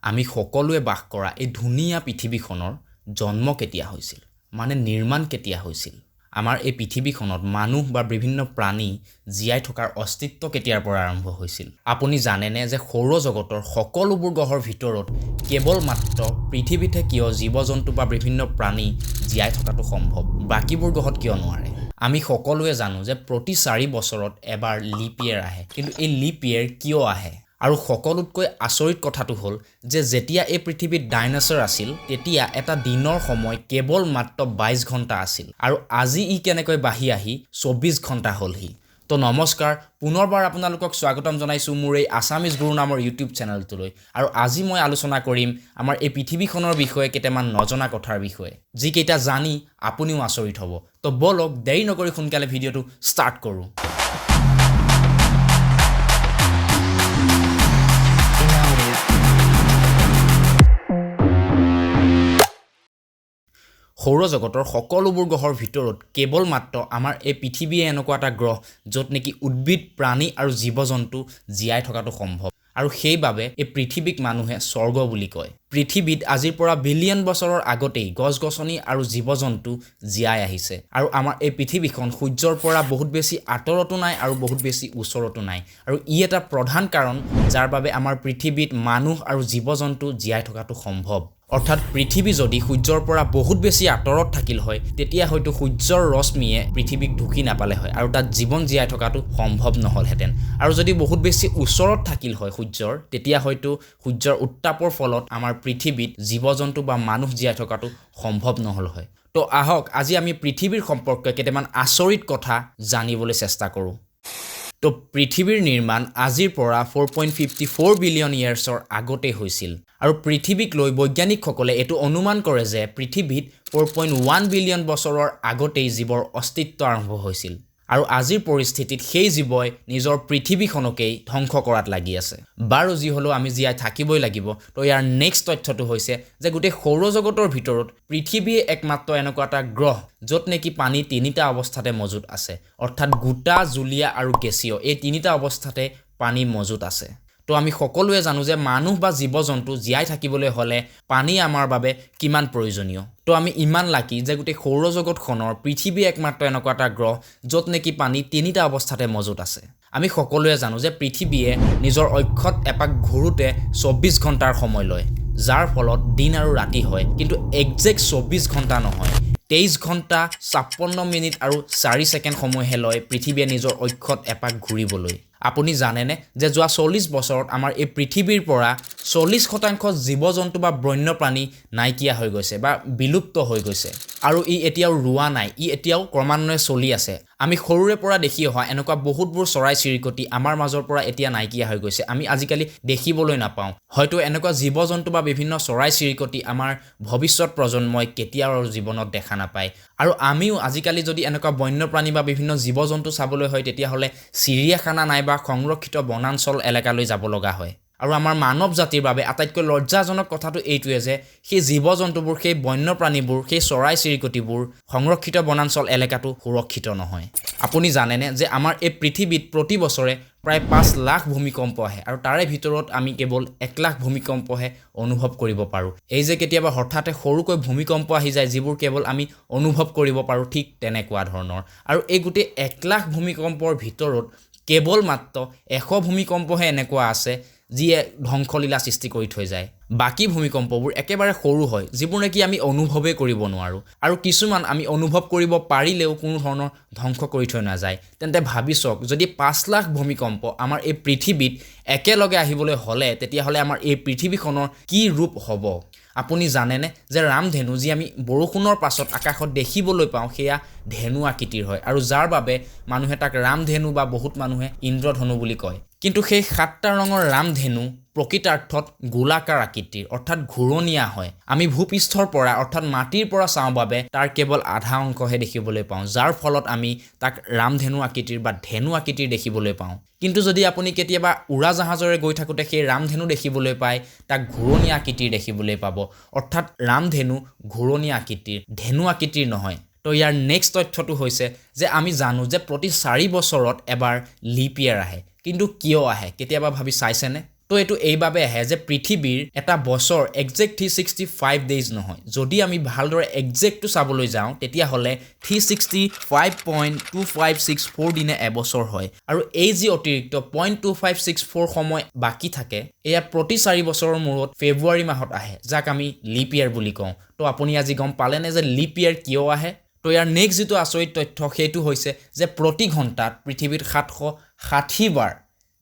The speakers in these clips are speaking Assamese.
আমি সকলোৱে বাস কৰা এই ধুনীয়া পৃথিৱীখনৰ জন্ম কেতিয়া হৈছিল মানে নিৰ্মাণ কেতিয়া হৈছিল আমাৰ এই পৃথিৱীখনত মানুহ বা বিভিন্ন প্ৰাণী জীয়াই থকাৰ অস্তিত্ব কেতিয়াৰ পৰা আৰম্ভ হৈছিল আপুনি জানেনে যে সৌৰজগতৰ সকলোবোৰ গ্ৰহৰ ভিতৰত কেৱল মাত্ৰ পৃথিৱীতে কিয় জীৱ-জন্তু বা বিভিন্ন প্ৰাণী জীয়াই থকাটো সম্ভৱ বাকিবোৰ গ্ৰহত কিয় নোৱাৰে আমি সকলোৱে জানো যে প্ৰতি 4 বছৰত এবাৰ লিপ ইয়েৰ আহে কিন্তু এই লিপ ইয়েৰ কিয় আহে আৰু সকলোতকৈ আচৰিত কথাটো হ'ল যে যেতিয়া এই পৃথিৱীত ডাইনোসৰ আছিল তেতিয়া এটা দিনৰ সময় কেৱল মাত্ৰ 22 ঘণ্টা আছিল আৰু আজি ই কেনেকৈ বাঢ়ি আহি 24 ঘণ্টা হ'লহি তো নমস্কাৰ পুনৰবাৰ আপোনালোকক স্বাগতম জনাইছো মোৰ এই আসামিজ গুৰু নামৰ ইউটিউব চেনেলটোলৈ আৰু আজি মই আলোচনা কৰিম আমাৰ এই পৃথিৱীখনৰ বিষয়ে কেইটামান নজনা কথাৰ বিষয়ে যি কেইটা জানি আপুনিও আচৰিত হ'ব তো বলক দেৰি নকৰি সোনকালে ভিডিঅ'টো ষ্টাৰ্ট কৰোঁ সৌৰজগতৰ সকলোবোৰ গ্ৰহৰ ভিতৰত কেৱল মাত্ৰ আমাৰ এই পৃথিৱীয়ে এনেকুৱা এটা গ্ৰহ য'ত নেকি উদ্ভিদ প্ৰাণী আৰু জীৱ-জন্তু জীয়াই থকাটো সম্ভৱ আৰু সেইবাবে এই পৃথিৱীক মানুহে স্বৰ্গ বুলি কয় পৃথিৱীত আজিৰ পৰা বিলিয়ন বছৰৰ আগতেই গছ-গছনি আৰু জীৱ-জন্তু জীয়াই আহিছে আৰু আমাৰ এই পৃথিৱীখন সূৰ্যৰ পৰা বহুত বেছি আঁতৰতো নাই আৰু বহুত বেছি ওচৰতো নাই আৰু ই এটা প্ৰধান কাৰণ যাৰ বাবে আমাৰ পৃথিৱীত মানুহ আৰু জীৱ-জন্তু জীয়াই থকাটো সম্ভৱ অৰ্থাৎ পৃথিৱী যদি সূৰ্যৰ পৰা বহুত বেছি আঁতৰত থাকিল হয় তেতিয়া হয়তো সূৰ্যৰ ৰশ্মিয়ে পৃথিৱীক ঢুকি নাপালে হয় আৰু তাত জীৱন জীয়াই থকাটো সম্ভৱ নহলহেঁতেন আৰু যদি বহুত বেছি ওচৰত থাকিল হয় সূৰ্যৰ তেতিয়া হয়তো সূৰ্যৰ উত্তাপৰ ফলত আমাৰ পৃথিৱীত জীৱ-জন্তু বা মানুহ জীয়াই থকাটো সম্ভৱ নহল হয় তো আহক আজি আমি পৃথিৱীৰ সম্পৰ্কে কেইটামান আচৰিত কথা জানিবলৈ চেষ্টা কৰোঁ তো পৃথিৱীৰ নিৰ্মাণ আজিৰ পৰা 4.54 বিলিয়ন ইয়াৰ্ছৰ আগতে হৈছিল আৰু পৃথিৱীক লৈ বৈজ্ঞানিকসকলে এইটো অনুমান কৰে যে পৃথিৱীত 4.1 বিলিয়ন বছৰৰ আগতেই জীৱৰ অস্তিত্ব আৰম্ভ হৈছিল আৰু আজিৰ পৰিস্থিতিত সেই জীৱই নিজৰ পৃথিৱীখনকেই ধ্বংস কৰাত লাগি আছে বাৰু যি হলেও আমি জীয়াই থাকিবই লাগিব তো ইয়াৰ নেক্সট তথ্যটো হৈছে যে গোটেই সৌৰজগতৰ ভিতৰত পৃথিৱীয়ে একমাত্ৰ এনেকুৱা এটা গ্ৰহ য'ত নেকি পানী তিনিটা অৱস্থাতে মজুত আছে অৰ্থাৎ গোটা জুলীয়া আৰু গেছীয় এই তিনিটা অৱস্থাতে পানী মজুত আছে তো আমি সকলোৱে জানো যে মানুহ বা জীৱ-জন্তু জীয়াই থাকিবলৈ হ'লে পানী আমাৰ বাবে কিমান প্ৰয়োজনীয় তো আমি ইমান লাকি যে গোটেই সৌৰজগতখনৰ পৃথিৱী একমাত্ৰ এনেকুৱা এটা গ্ৰহ য'ত নেকি পানী তিনিটা অৱস্থাতে মজুত আছে আমি সকলোৱে জানো যে পৃথিৱীয়ে নিজৰ অক্ষত এপাক ঘূৰোতে 24 ঘণ্টাৰ সময় লয় যাৰ ফলত দিন আৰু ৰাতি হয় কিন্তু একজেক্ট 24 ঘণ্টা নহয় 23 ঘণ্টা 56 মিনিট আৰু 4 ছেকেণ্ড সময়হে লয় পৃথিৱীয়ে নিজৰ অক্ষত এপাক ঘূৰিবলৈ আপুনি জানেনে যে যোৱা 40 বছৰত আমাৰ এই পৃথিৱীৰ পৰা 40% জীৱ-জন্তু বা বন্যপ্ৰাণী নাইকিয়া হৈ গৈছে বা বিলুপ্ত হৈ গৈছে আৰু ই এতিয়াও ৰোৱা নাই ই এতিয়াও ক্ৰমান্বয়ে চলি আছে আমি সৰুৰে পৰা দেখি অহা এনেকুৱা বহুতবোৰ চৰাই চিৰিকটি আমাৰ মাজৰ পৰা এতিয়া নাইকিয়া হৈ গৈছে আমি আজিকালি দেখিবলৈ নাপাওঁ হয়তো এনেকুৱা জীৱ-জন্তু বা বিভিন্ন চৰাই চিৰিকটি আমাৰ ভৱিষ্যত প্ৰজন্মই কেতিয়াও জীৱনত দেখা নাপায় আৰু আমিও আজিকালি যদি এনেকুৱা বন্যপ্ৰাণী বা বিভিন্ন জীৱ-জন্তু চাবলৈ হয় তেতিয়াহ'লে চিৰিয়াখানা নাইবা সংৰক্ষিত বনাঞ্চল এলেকালৈ যাব লগা হয় আৰু আমাৰ মানৱ জাতিৰ বাবে আটাইতকৈ লজ্জাজনক কথাটো এইটোৱে যে সেই জীৱ-জন্তুবোৰ সেই বন্যপ্ৰাণীবোৰ সেই চৰাই চিৰিকটিবোৰ সংৰক্ষিত বনাঞ্চল এলেকাটো সুৰক্ষিত নহয় আপুনি জানেনে যে আমাৰ এই পৃথিৱীত প্ৰতি বছৰে প্ৰায় 5 লাখ ভূমিকম্প আহে আৰু তাৰে ভিতৰত আমি কেৱল 1 লাখ ভূমিকম্পহে অনুভৱ কৰিব পাৰোঁ এই যে কেতিয়াবা হঠাতে সৰুকৈ ভূমিকম্প আহি যায় যিবোৰ কেৱল আমি অনুভৱ কৰিব পাৰোঁ ঠিক তেনেকুৱা ধৰণৰ আৰু এই গোটেই 1 লাখ ভূমিকম্পৰ ভিতৰত কেৱল মাত্ৰ 100 ভূমিকম্পহে এনেকুৱা আছে যিয়ে ধ্বংসলীলা সৃষ্টি কৰি থৈ যায় বাকি ভূমিকম্পবোৰ একেবাৰে সৰু হয় যিবোৰ নেকি আমি অনুভৱেই কৰিব নোৱাৰোঁ আৰু কিছুমান আমি অনুভৱ কৰিব পাৰিলেও কোনো ধৰণৰ ধ্বংস কৰি থৈ নাযায় তেন্তে ভাবি চাওক যদি 5 লাখ ভূমিকম্প আমাৰ এই পৃথিৱীত একেলগে আহিবলৈ হ'লে তেতিয়াহ'লে আমাৰ এই পৃথিৱীখনৰ কি ৰূপ হ'ব আপুনি জানেনে যে ৰামধেনু যি আমি বৰষুণৰ পাছত আকাশত দেখিবলৈ পাওঁ সেয়া ধেনু আকৃতিৰ হয় আৰু যাৰ বাবে মানুহে তাক ৰামধেনু বা বহুত মানুহে ইন্দ্ৰধনু বুলি কয় কিন্তু সেই 7টা ৰঙৰ ৰামধেনু প্ৰকৃতাৰ্থত গোলাকাৰ আকৃতিৰ অৰ্থাৎ ঘূৰণীয়া হয় আমি ভূপৃষ্ঠৰ পৰা অৰ্থাৎ মাটিৰ পৰা চাওঁ বাবে তাৰ কেৱল আধা অংশহে দেখিবলৈ পাওঁ যাৰ ফলত আমি তাক ৰামধেনু আকৃতিৰ বা ধেনু আকৃতিৰ দেখিবলৈ পাওঁ কিন্তু যদি আপুনি কেতিয়াবা উৰাজাহাজৰে গৈ থাকোঁতে সেই ৰামধেনু দেখিবলৈ পায় তাক ঘূৰণীয়া আকৃতিৰ দেখিবলৈ পাব অৰ্থাৎ ৰামধেনু ঘূৰণীয়া আকৃতিৰ ধেনু আকৃতিৰ নহয় তো ইয়াৰ নেক্সট তথ্যটো হৈছে যে আমি জানো যে প্ৰতি 4 বছৰত এবাৰ লিপ ইয়েৰ আহে কিন্তু কিয় আহে কেতিয়াবা ভাবি চাইছেনে তো এইটো এইভাবে আহে যে পৃথিৱীৰ এটা বছৰ এক্সাক্ট 365 ডেজ নহয় যদি আমি ভালদৰে এক্সাক্টটো চাবলৈ যাওঁ তেতিয়া হলে 365.2564 দিনে এবছৰ হয় আৰু এই যি অতিৰিক্ত 0.2564 সময় বাকি থাকে এয়া প্ৰতি 4 বছৰৰ মূৰত ফেব্ৰুৱাৰী মাহত আহে যাক আমি লিপ ইয়াৰ বুলি কওঁ তো আপুনি আজি গম পালেনে যে লিপ ইয়াৰ কিয় আহে তো ইয়াৰ নেক্সট যেটো আচৰিত তথ্য সেইটো হৈছে যে প্ৰতি ঘণ্টাত পৃথিৱীত 760 বাৰ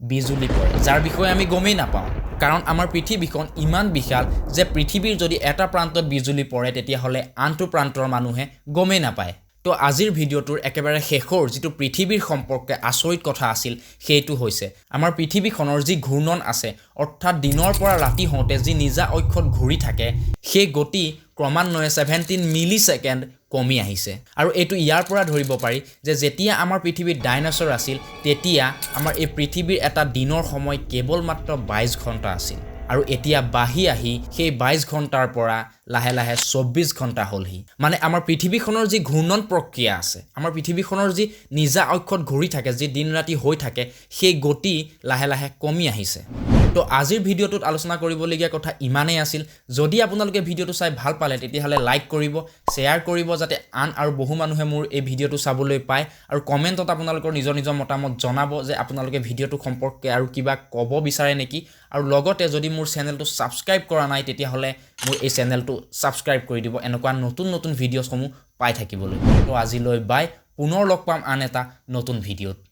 বিজুলী পৰে যাৰ বিষয়ে আমি গমেই নাপাওঁ কাৰণ আমাৰ পৃথিৱীখন ইমান বিশাল যে পৃথিৱীৰ যদি এটা প্ৰান্তত বিজুলী পৰে তেতিয়া হলে আনটো প্ৰান্তৰ মানুহে গমেই নাপায় তো আজিৰ ভিডিওটোৰ একেবাৰে শেষৰ যেটো পৃথিৱীৰ সম্পৰ্কে আচৰিত কথা আছিল সেইটো হৈছে আমাৰ পৃথিৱীখনৰ যি ঘূৰ্ণন আছে অৰ্থাৎ দিনৰ পৰা ৰাতি হওঁতে যি নিজা অক্ষত ঘূৰি থাকে সেই গতি ক্ৰমান্বয়ে 17 মিলি সেকেন্ড কমি আহিছে আৰু এটো ইয়াৰ পৰা ধৰিব পাৰি যে যেতিয়া আমাৰ পৃথিৱীত ডাইনোসৰ আছিল তেতিয়া আমাৰ এই পৃথিৱীৰ এটা দিনৰ সময় কেৱল মাত্ৰ 22 ঘণ্টা আছিল আৰু এতিয়া বাহি আহি সেই 22 ঘণ্টাৰ পৰা লাহে লাহে 24 ঘণ্টা হলহি মানে আমাৰ পৃথিৱীখনৰ যি ঘূৰ্ণন প্ৰক্ৰিয়া আছে আমাৰ পৃথিৱীখনৰ যি নিজা অক্ষত ঘূৰি থাকে যি দিন ৰাতি হৈ থাকে সেই গতি লাহে লাহে কমি আহিছে তো আজিৰ ভিডিওটোত আলোচনা কৰিবলগীয়া কথা ইমানেই আছিল যদি আপোনালোকে ভিডিওটো চাই ভাল পালে তেতিয়াহলে লাইক কৰিব শেয়াৰ কৰিব যাতে আন আৰু বহু মানুহে মোৰ এই ভিডিওটো চাবলৈ পায় আৰু কমেন্টত আপোনালোকৰ নিজৰ নিজৰ মতামত জনাব যে আপোনালোকে ভিডিওটো সম্পৰ্কে আৰু কিবা ক'ব বিচাৰে নেকি আৰু লগতে যদি মোৰ চেনেলটো সাবস্ক্ৰাইব কৰা নাই তেতিয়াহলে মোৰ এই চেনেলটো সাবস্ক্ৰাইব কৰি দিব এনেকুৱা নতুন নতুন ভিডিওসমূহ পাই থাকিবলৈ তো আজিলৈ বাই পুনৰ লগ পাম আন এটা নতুন ভিডিওত